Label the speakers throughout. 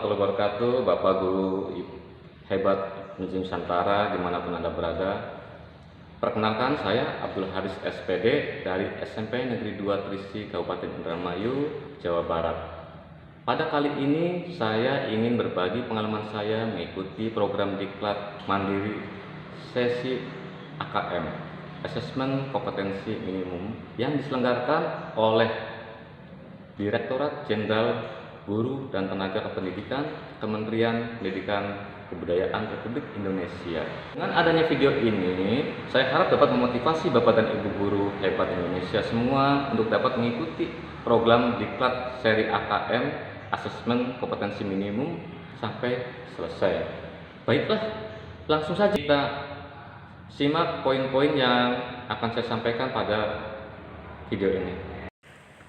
Speaker 1: warahmatullahi wabarakatuh, Bapak Guru hebat Nusantara dimanapun Anda berada. Perkenalkan, saya Abdul Haris SPD dari SMP Negeri 2 Trisi, Kabupaten Indramayu, Jawa Barat. Pada kali ini saya ingin berbagi pengalaman saya mengikuti program Diklat Mandiri sesi AKM, Asesmen Kompetensi Minimum, yang diselenggarakan oleh Direktorat Jenderal Guru dan Tenaga Kependidikan, Kementerian Pendidikan Kebudayaan Republik Indonesia. Dengan adanya video ini, saya harap dapat memotivasi Bapak dan Ibu guru hebat Indonesia semua untuk dapat mengikuti program Diklat seri AKM, Asesmen Kompetensi Minimum, sampai selesai. Baiklah, langsung saja kita simak poin-poin yang akan saya sampaikan pada video ini.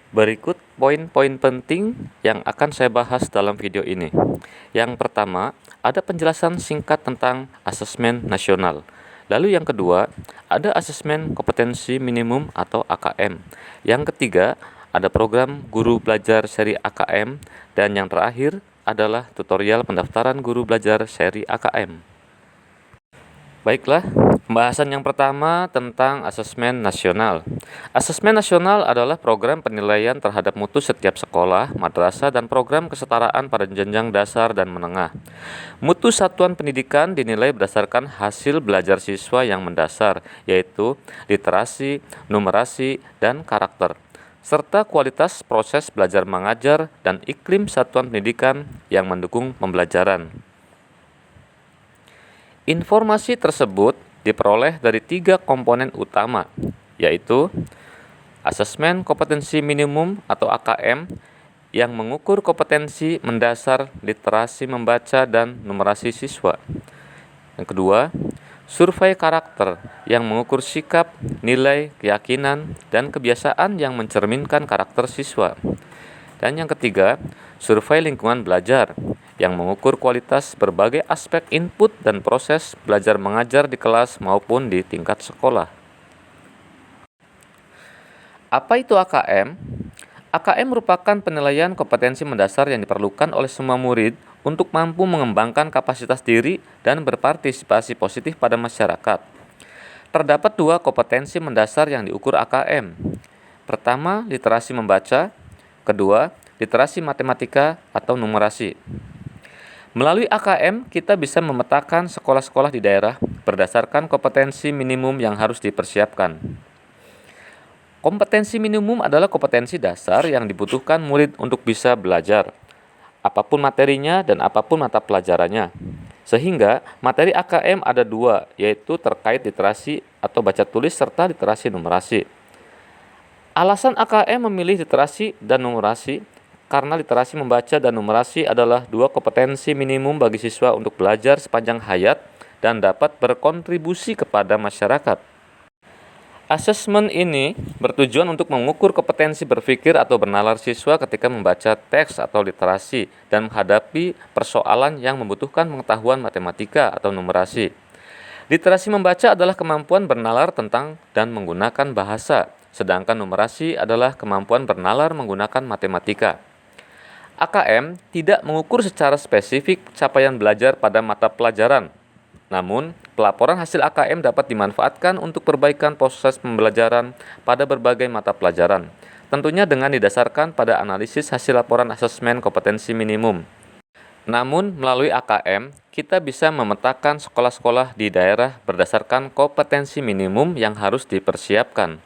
Speaker 1: Berikut poin-poin penting yang akan saya bahas dalam video ini. Yang pertama, ada penjelasan singkat tentang asesmen nasional. Lalu yang kedua, ada asesmen kompetensi minimum atau AKM. Yang ketiga, ada program guru belajar seri AKM. Dan yang terakhir adalah tutorial pendaftaran guru belajar seri AKM. Baiklah, pembahasan yang pertama tentang asesmen nasional. Asesmen nasional adalah program penilaian terhadap mutu setiap sekolah, madrasah, dan program kesetaraan pada jenjang dasar dan menengah. Mutu satuan pendidikan dinilai berdasarkan hasil belajar siswa yang mendasar, yaitu literasi, numerasi, dan karakter, serta kualitas proses belajar mengajar dan iklim satuan pendidikan yang mendukung pembelajaran. Informasi tersebut diperoleh dari 3 komponen utama, yaitu asesmen kompetensi minimum atau AKM yang mengukur kompetensi mendasar literasi membaca dan numerasi siswa. Yang kedua, survei karakter yang mengukur sikap, nilai, keyakinan, dan kebiasaan yang mencerminkan karakter siswa. Dan yang ketiga, survei lingkungan belajar yang mengukur kualitas berbagai aspek input dan proses belajar mengajar di kelas maupun di tingkat sekolah. Apa itu AKM? AKM merupakan penilaian kompetensi mendasar yang diperlukan oleh semua murid untuk mampu mengembangkan kapasitas diri dan berpartisipasi positif pada masyarakat. Terdapat 2 kompetensi mendasar yang diukur AKM. Pertama, literasi membaca. Kedua, literasi matematika atau numerasi. Melalui AKM, kita bisa memetakan sekolah-sekolah di daerah berdasarkan kompetensi minimum yang harus dipersiapkan. Kompetensi minimum adalah kompetensi dasar yang dibutuhkan murid untuk bisa belajar, apapun materinya dan apapun mata pelajarannya. Sehingga materi AKM ada 2, yaitu terkait literasi atau baca tulis serta literasi numerasi. Alasan AKM memilih literasi dan numerasi karena literasi membaca dan numerasi adalah 2 kompetensi minimum bagi siswa untuk belajar sepanjang hayat dan dapat berkontribusi kepada masyarakat. Asesmen ini bertujuan untuk mengukur kompetensi berpikir atau bernalar siswa ketika membaca teks atau literasi dan menghadapi persoalan yang membutuhkan pengetahuan matematika atau numerasi. Literasi membaca adalah kemampuan bernalar tentang dan menggunakan bahasa, sedangkan numerasi adalah kemampuan bernalar menggunakan matematika. AKM tidak mengukur secara spesifik capaian belajar pada mata pelajaran. Namun, pelaporan hasil AKM dapat dimanfaatkan untuk perbaikan proses pembelajaran pada berbagai mata pelajaran, tentunya dengan didasarkan pada analisis hasil laporan asesmen kompetensi minimum. Namun, melalui AKM, kita bisa memetakan sekolah-sekolah di daerah berdasarkan kompetensi minimum yang harus dipersiapkan.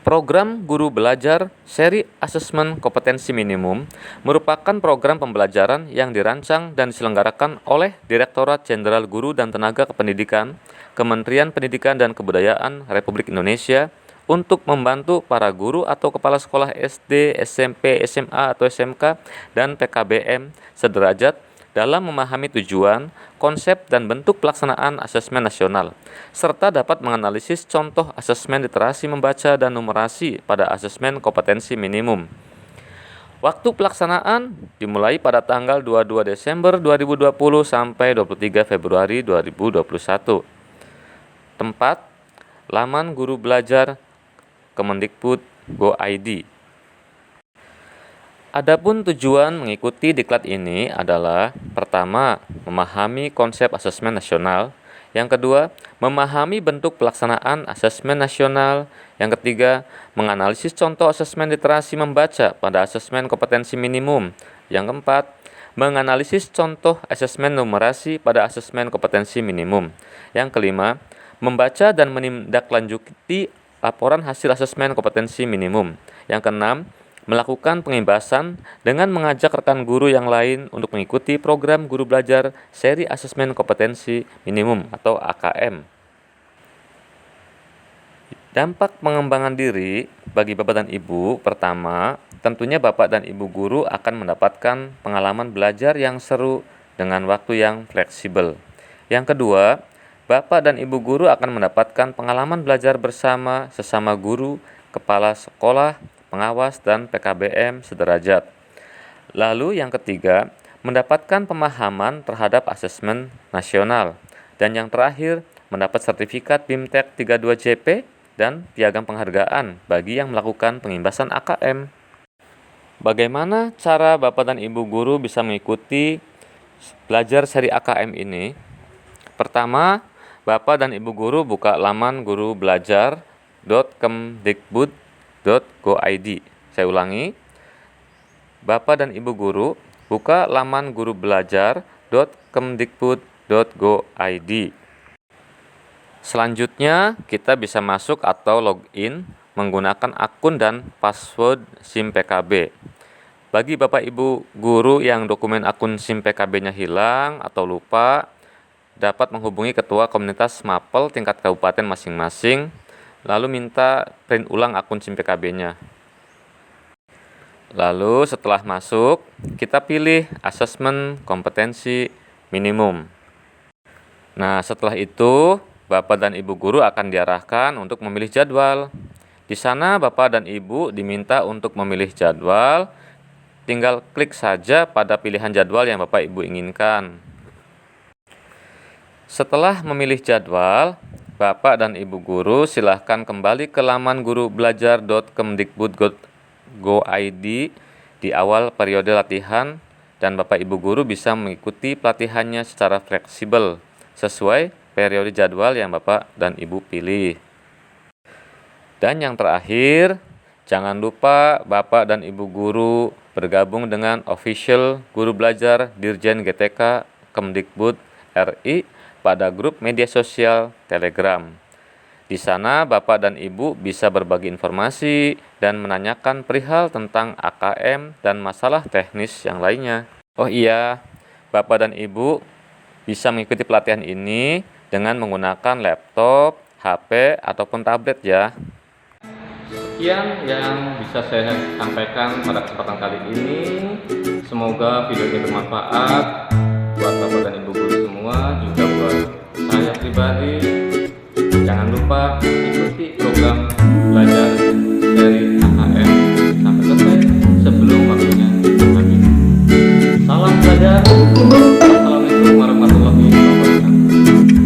Speaker 1: Program Guru Belajar Seri Asesmen Kompetensi Minimum merupakan program pembelajaran yang dirancang dan diselenggarakan oleh Direktorat Jenderal Guru dan Tenaga Kependidikan, Kementerian Pendidikan dan Kebudayaan Republik Indonesia untuk membantu para guru atau kepala sekolah SD, SMP, SMA atau SMK, dan PKBM sederajat dalam memahami tujuan, konsep, dan bentuk pelaksanaan asesmen nasional, serta dapat menganalisis contoh asesmen literasi membaca dan numerasi pada asesmen kompetensi minimum. Waktu pelaksanaan dimulai pada tanggal 22 Desember 2020 sampai 23 Februari 2021. Tempat, laman guru belajar Kemendikbud.go.id. Adapun tujuan mengikuti diklat ini adalah pertama, memahami konsep asesmen nasional, yang kedua, memahami bentuk pelaksanaan asesmen nasional, yang ketiga, menganalisis contoh asesmen literasi membaca pada asesmen kompetensi minimum, yang keempat, menganalisis contoh asesmen numerasi pada asesmen kompetensi minimum, yang kelima, membaca dan menindaklanjuti laporan hasil asesmen kompetensi minimum, yang keenam, melakukan pengimbasan dengan mengajak rekan guru yang lain untuk mengikuti program guru belajar seri asesmen kompetensi minimum atau AKM. Dampak pengembangan diri bagi Bapak dan Ibu, pertama, tentunya Bapak dan Ibu guru akan mendapatkan pengalaman belajar yang seru dengan waktu yang fleksibel. Yang kedua, Bapak dan Ibu guru akan mendapatkan pengalaman belajar bersama sesama guru, kepala sekolah, pengawas, dan PKBM sederajat. Lalu yang ketiga, mendapatkan pemahaman terhadap asesmen nasional. Dan yang terakhir, mendapat sertifikat BIMTEK 32JP dan piagam penghargaan bagi yang melakukan pengimbasan AKM. Bagaimana cara Bapak dan Ibu guru bisa mengikuti belajar seri AKM ini? Pertama, Bapak dan Ibu guru buka laman gurubelajar.kemdikbud.go.id. Saya ulangi, Bapak dan Ibu guru buka laman gurubelajar.kemdikbud.go.id. Selanjutnya, kita bisa masuk atau login menggunakan akun dan password SIM PKB. Bagi Bapak Ibu guru yang dokumen akun SIM PKB-nya hilang atau lupa, dapat menghubungi ketua komunitas MAPEL tingkat kabupaten masing-masing, lalu minta print ulang akun SIM PKB-nya. Lalu setelah masuk, kita pilih asesmen kompetensi minimum. Nah, setelah itu, Bapak dan Ibu guru akan diarahkan untuk memilih jadwal. Di sana Bapak dan Ibu diminta untuk memilih jadwal, tinggal klik saja pada pilihan jadwal yang Bapak Ibu inginkan. Setelah memilih jadwal, Bapak dan Ibu guru silahkan kembali ke laman gurubelajar.kemdikbud.go.id di awal periode latihan, dan Bapak Ibu guru bisa mengikuti pelatihannya secara fleksibel sesuai periode jadwal yang Bapak dan Ibu pilih. Dan yang terakhir, jangan lupa Bapak dan Ibu guru bergabung dengan official guru belajar Dirjen GTK Kemdikbud RI pada grup media sosial Telegram. Di sana Bapak dan Ibu bisa berbagi informasi dan menanyakan perihal tentang AKM dan masalah teknis yang lainnya. Oh iya, Bapak dan Ibu bisa mengikuti pelatihan ini dengan menggunakan laptop, HP, ataupun tablet ya. Sekian yang bisa saya sampaikan pada kesempatan kali ini. Semoga video ini bermanfaat buat Bapak dan Ibu guru semua, juga buat saya pribadi. Jangan lupa ikuti program belajar